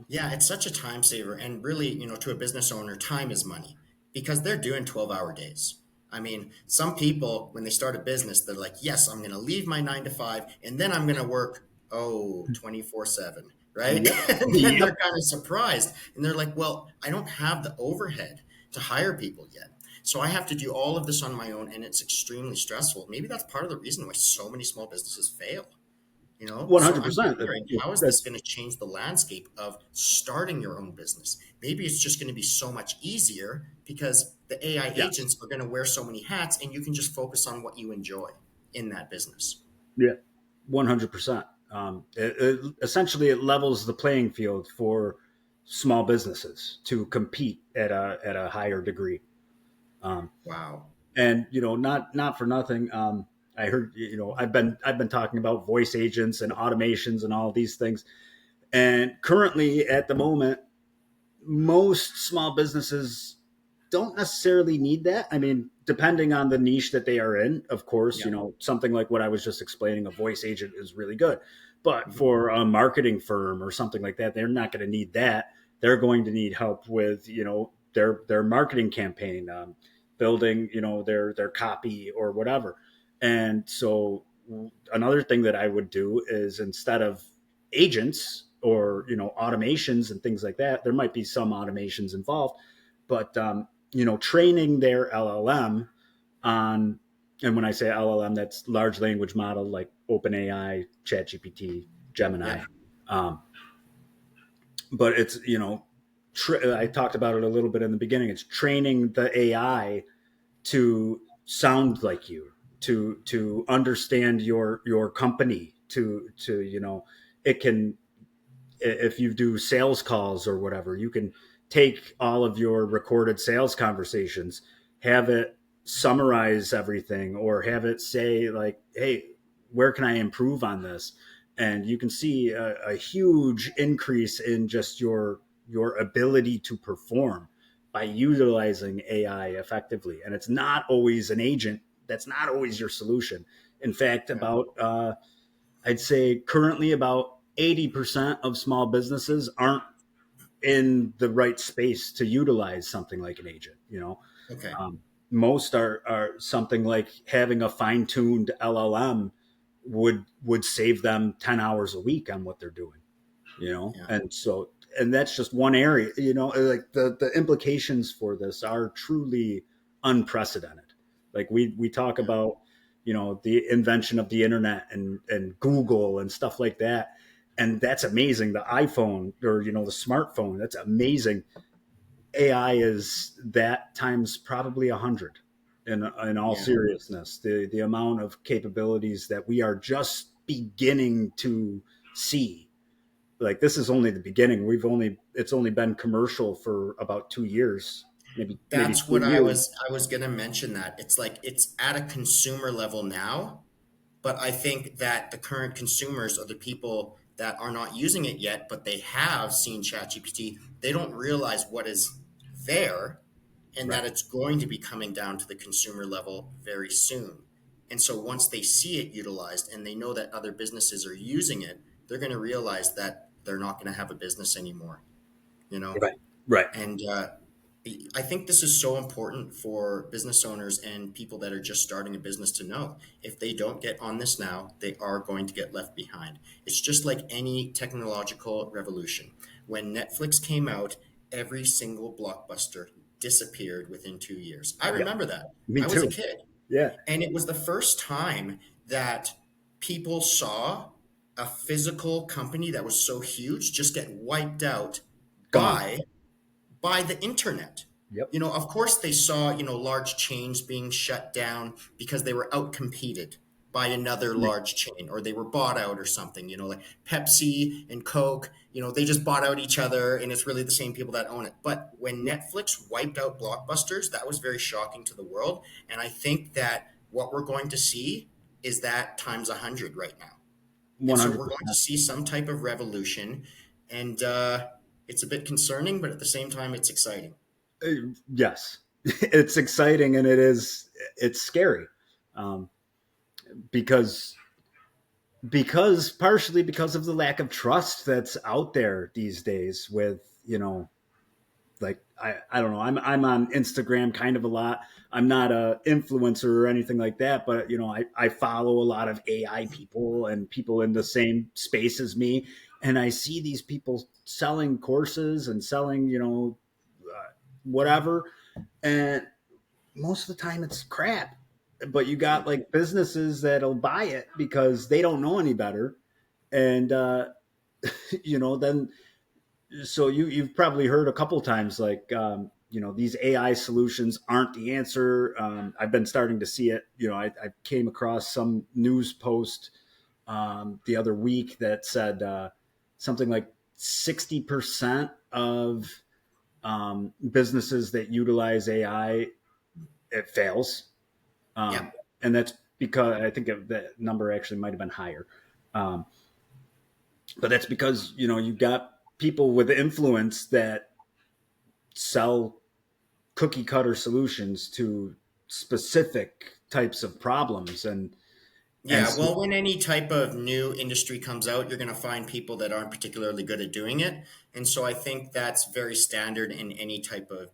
Yeah, it's such a time saver. And really, to a business owner, time is money because they're doing 12-hour days. I mean, some people, when they start a business, they're like, yes, I'm going to leave my 9 to 5 and then I'm going to work, 24/7, right? Yep. And then they're Yep. kind of surprised. And they're like, well, I don't have the overhead to hire people yet. So I have to do all of this on my own and it's extremely stressful. Maybe that's part of the reason why so many small businesses fail. One So hundred I'm percent. wondering, how is this going to change the landscape of starting your own business? Maybe it's just going to be so much easier because the AI Yes. agents are going to wear so many hats and you can just focus on what you enjoy in that business. Yeah. 100%. Essentially, it levels the playing field for small businesses to compete at a higher degree. Um, Wow. and not for nothing. I heard I've been talking about voice agents and automations and all these things. And currently, at the moment, most small businesses don't necessarily need that. I mean, depending on the niche that they are in, of course, Yeah. something like what I was just explaining, a voice agent is really good. But Mhm. for a marketing firm or something like that, they're not going to need that. They're going to need help with, their marketing campaign, building, their copy or whatever. And so another thing that I would do is, instead of agents or automations and things like that, there might be some automations involved, but training their LLM on, and when I say LLM, that's large language model like OpenAI, ChatGPT, Gemini. Yeah. um, but it's I talked about it a little bit in the beginning. It's training the AI to sound like you, to understand your company, to it can, if you do sales calls or whatever, you can take all of your recorded sales conversations, have it summarize everything, or have it say like, hey, where can I improve on this? And you can see a huge increase in just your ability to perform by utilizing AI effectively. And it's not always an agent. That's not always your solution. In fact, Yeah. about I'd say currently about 80% of small businesses aren't in the right space to utilize something like an agent. Okay. Um, Most are something like having a fine tuned LLM would save them 10 hours a week on what they're doing, Yeah. and so, and that's just one area, like the implications for this are truly unprecedented. Like we talk Yeah. about the invention of the internet and Google and stuff like that, and that's amazing. The iPhone, or the smartphone, that's amazing. AI is that times probably 100. In all Yeah. seriousness, the amount of capabilities that we are just beginning to see. Like, this is only the beginning. It's only been commercial for about 2 years, maybe That's what 3 years. I was going to mention that. It's like it's at a consumer level now. But I think that the current consumers are the people that are not using it yet, but they have seen ChatGPT, they don't realize what is there and Right. that it's going to be coming down to the consumer level very soon. And so once they see it utilized and they know that other businesses are using it, they're going to realize that they're not going to have a business anymore, you know? Right. Right. And I think this is so important for business owners and people that are just starting a business to know. If they don't get on this now, they are going to get left behind. It's just like any technological revolution. When Netflix came out, every single blockbuster disappeared within 2 years. I Yeah. remember that. Me I was a too. kid. Yeah. And it was the first time that people saw a physical company that was so huge just get wiped out Gone. by by the internet. Yep. Of course they saw, large chains being shut down because they were outcompeted by another large chain or they were bought out or something, like Pepsi and Coke, they just bought out each other and it's really the same people that own it. But when Netflix wiped out Blockbusters, that was very shocking to the world. And I think that what we're going to see is that times 100 right now. And so we're going to 100%. see some type of revolution. And it's a bit concerning, but at the same time, it's exciting. Yes, it's exciting and it's scary, um, because partially because of the lack of trust that's out there these days with, like I don't know, I'm on Instagram kind of a lot. I'm not a influencer or anything like that, but I follow a lot of AI people and people in the same space as me, and I see these people selling courses and selling whatever, and most of the time it's crap. But you got like businesses that'll buy it because they don't know any better, and then so you've probably heard a couple times like these AI solutions aren't the answer. I've been starting to see it. I came across some news post the other week that said something like 60% of businesses that utilize AI, it fails, Yeah. um, and that's because I think the number actually might have been higher. Um, but that's because you've got people with influence that sell cookie cutter solutions to specific types of problems, and Yeah, well, when any type of new industry comes out, you're going to find people that aren't particularly good at doing it. And so I think that's very standard in any type of,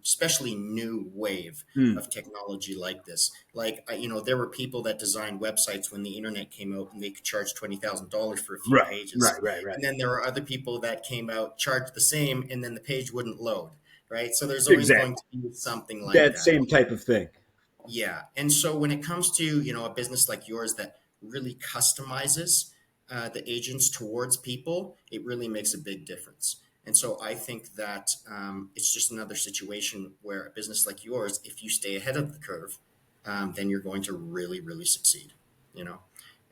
especially new wave mm, of technology like this. Like, there were people that designed websites when the internet came out and they could charge $20,000 for a few right, pages. right, right, right, And then there were other people that came out, charged the same, and then the page wouldn't load, right? So there's always going exactly to be something like that that. same type of thing. Yeah. And so when it comes to, a business like yours that really customizes the agents towards people, it really makes a big difference. And so I think that it's just another situation where a business like yours, if you stay ahead of the curve, then you're going to really, really succeed, you know.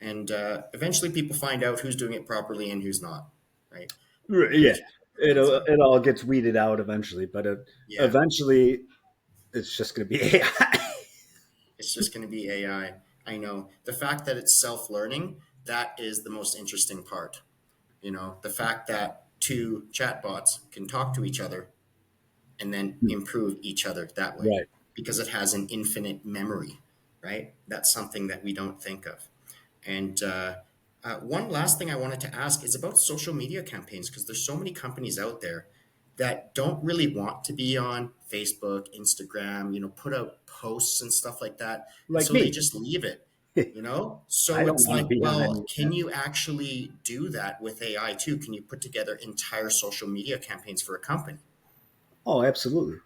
And eventually people find out who's doing it properly and who's not, right? Yeah, That's it all gets weeded out eventually, but yeah. eventually it's just going to be AI. It's just going to be AI. I know. The fact that it's self learning, that is the most interesting part. The fact that two chatbots can talk to each other and then improve each other that way Right. because it has an infinite memory, right? That's something that we don't think of. And one last thing I wanted to ask is about social media campaigns because there's so many companies out there that don't really want to be on Facebook, Instagram, put out posts and stuff like that. And Like so they me. just leave it. I So don't it's want to like, be on well, any of can that. you actually do that with AI too? Can you put together entire social media campaigns for a company? Oh, absolutely.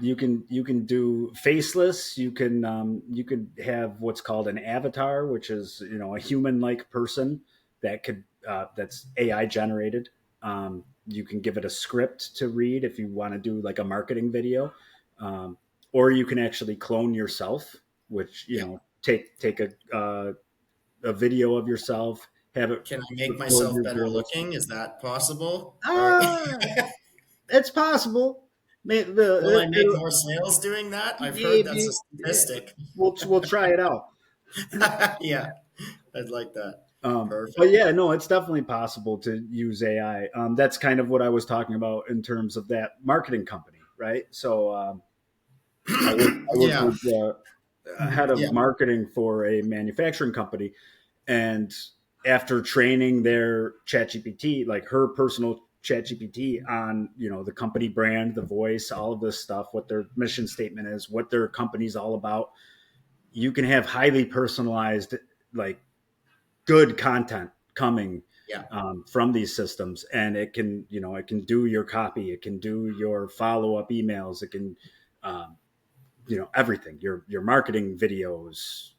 You can do faceless. You could have what's called an avatar, which is a human like person that's AI generated. You can give it a script to read if you want to do like a marketing video, um, or you can actually clone yourself, which Yeah. take a video of yourself, have it Can I make record myself your better voice. looking? Is that possible? Or It's possible. will I make It'll, more sales doing that? I've heard that's a maybe, yeah, statistic. we'll try it out. Yeah, I'd like that. But Perfect. yeah, no, it's definitely possible to use AI. That's kind of what I was talking about in terms of that marketing company, right? So I worked Yeah. with a head of Yeah. marketing for a manufacturing company, and after training their ChatGPT, like her personal ChatGPT on the company brand, the voice, all of this stuff, what their mission statement is, what their company's all about, you can have highly personalized, like good content coming Yeah. from these systems, and it can do your copy, it can do your follow up emails, it can um, everything, your marketing videos,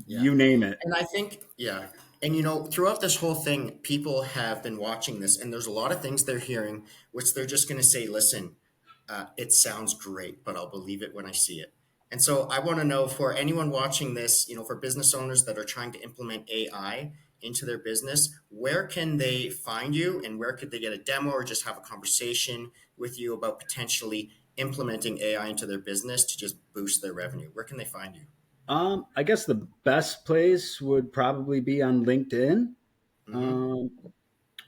Yeah. you name it. And I think, yeah. And throughout this whole thing, people have been watching this, and there's a lot of things they're hearing, which they're just going to say, listen, it sounds great, but I'll believe it when I see it. And so I want to know, for anyone watching this, for business owners that are trying to implement AI into their business, where can they find you, and where could they get a demo or just have a conversation with you about potentially implementing AI into their business to just boost their revenue? Where can they find you? I guess the best place would probably be on LinkedIn, Hmm. um,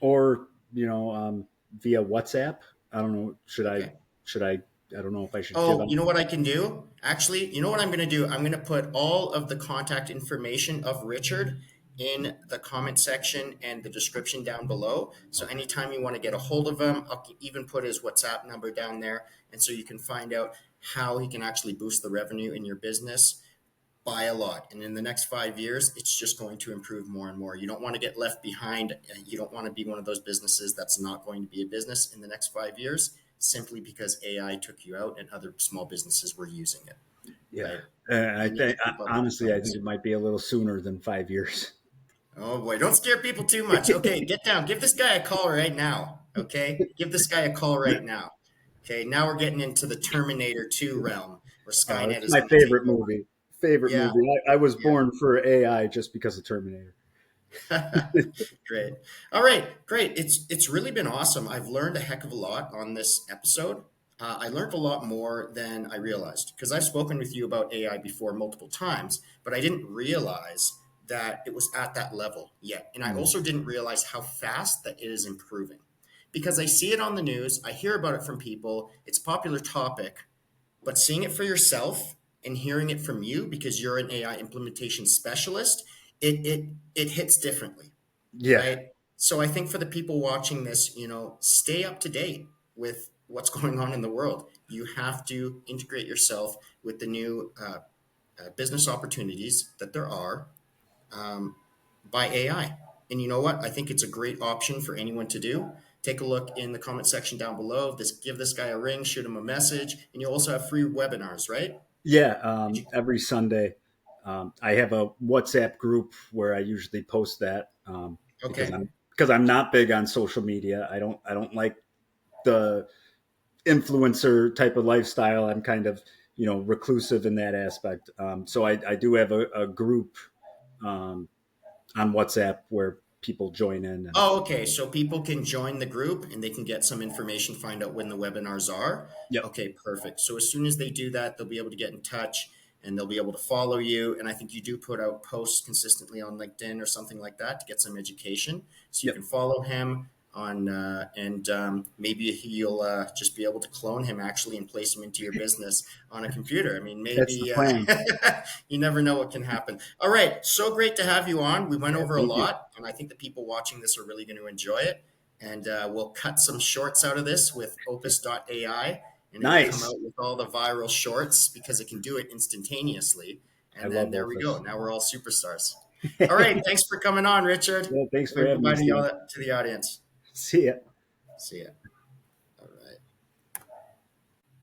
or via WhatsApp. I don't know. Okay. Should I? I don't know if I should give Oh, out. you know what I can do? Actually, you know what I'm going to do? I'm going to put all of the contact information of Richard in the comment section and the description down below. So Okay. anytime you want to get a hold of him, I'll even put his WhatsApp number down there. And so you can find out how he can actually boost the revenue in your business by a lot. And in the next 5 years, it's just going to improve more and more. You don't want to get left behind. You don't want to be one of those businesses that's not going to be a business in the next 5 years simply because AI took you out and other small businesses were using it, Yeah. right? I You need to think keep up with the honestly, I think times. it might be a little sooner than 5 years. Oh boy, don't scare people too much. Okay, get down. Give this guy a call right now. Okay, give this guy a call right now. Okay, now we're getting into the Terminator 2 realm where Skynet It's is my going to take favorite over. movie. Favorite Yeah, movie. I was yeah. born for AI just because of Terminator. Great. All right, great. It's really been awesome. I've learned a heck of a lot on this episode. I learned a lot more than I realized because I've spoken with you about AI before multiple times, but I didn't realize that it was at that level yet. And I Mm. also didn't realize how fast that it is improving because I see it on the news, I hear about it from people, it's a popular topic, but seeing it for yourself and hearing it from you because you're an AI implementation specialist, it hits differently, Yeah. right? So I think for the people watching this, stay up to date with what's going on in the world. You have to integrate yourself with the new business opportunities that there are um, by AI. And you know what? I think it's a great option for anyone to do. Take a look in the comment section down below. Give this guy a ring, shoot him a message, and you also have free webinars, right? Yeah. Did you? Every Sunday, I have a WhatsApp group where I usually post that because Okay. I'm not big on social media. I don't like the influencer type of lifestyle. I'm kind of reclusive in that aspect. So I do have a group um, on WhatsApp where people join in, and Oh, okay. So people can join the group and they can get some information, find out when the webinars are. yep, Okay, perfect. So as soon as they do that, they'll be able to get in touch and they'll be able to follow you. And I think you do put out posts consistently on LinkedIn or something like that to get some education. So you yep, can follow him on, and maybe he'll just be able to clone him actually and place him into your business on a computer. I mean, that's the maybe plan. you never know what can happen. All right. So great to have you on. We went Yeah, over a thank you. lot, and I think the people watching this are really going to enjoy it. And we'll cut some shorts out of this with Opus.ai, and it will come Nice. out with all the viral shorts because it can do it instantaneously. I And then love there we go. Opus. Now we're all superstars. All Yeah, right. Thanks for coming on, Richard. thanks for having me, Everybody Steve. to the audience. See ya. See ya.